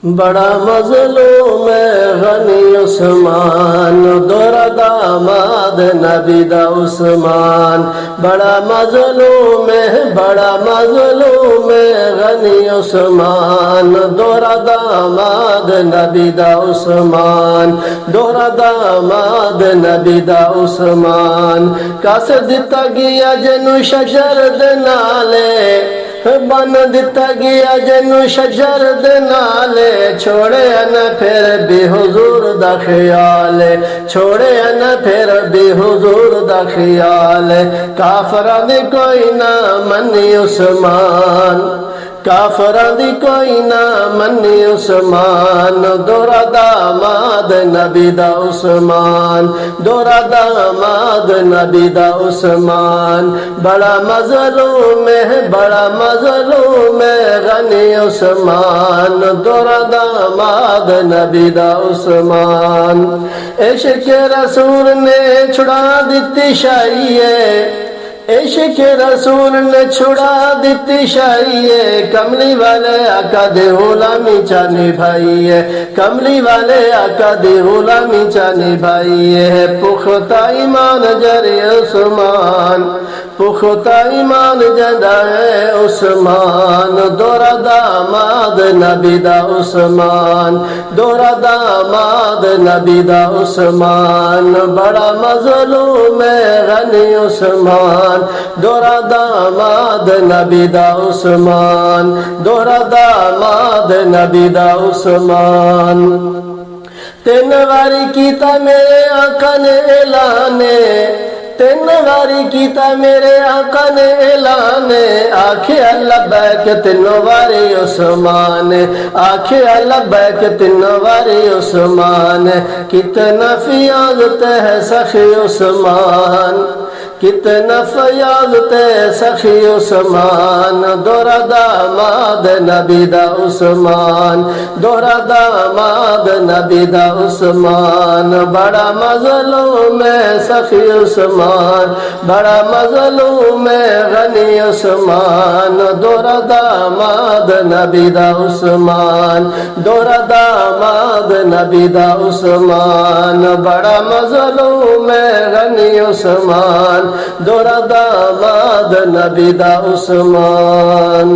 بڑا مظلوم غنی عثمان دورا داماد نبی دا عثمان بڑا مظلوم غنی عثمان دورا داماد نبی دا عثمان دورا داماد نبی دا عثمان کاس دیتا گیا جنو شجر دنالے بن دیتا گیا جنو شجر دنالے چھوڑے نہ پھر بھی حضور دا خیال چھوڑے نہ پھر بھی حضور دا خیال کافران دی کوئی نہ منی عثمان کافران دی کوئی نہ منی عثمان دورا داماد نبی دا عثمان دورا داماد نبی دا عثمان بڑا مظلوم غنی عثمان دورا داماد نبی دا عثمان عشق رسول نے چھڑا دیتی شاہیے عشق رسول نے چھڑا دیتی شاہیے کملی والے آقا دے غلامی چانی بھائیے کملی والے آقا دے غلامی چانی بھائیے پختہ ایمان جری عثمان پختہ ایمان جدا ہے عثمان دورا داماد نبی دا عثمان دورا داماد نبی دا عثمان بڑا مظلوم غنی عثمان دورا داماد نبی دا عثمان دورا داماد نبی دا عثمان تین واری کیتا میرے آقا نے اعلانے تین واری کیتا میرے آقا نے اعلانے آکھے اللہ بیک تینوں واری عثمان آکھے اللہ بیک تینوں واری عثمان کتنا فیاضت ہے سخی عثمان کتنا فیاضت ہے سخی عثمان دورا داماد نبی دا عثمان دورا داماد نبی دا عثمان بڑا مظلوم سخی عثمان بڑا مظلوم غنی عثمان دورا داماد نبی دا عثمان دورا داماد نبی دا عثمان بڑا مظلوم غنی عثمان دورا داماد نبی دا عثمان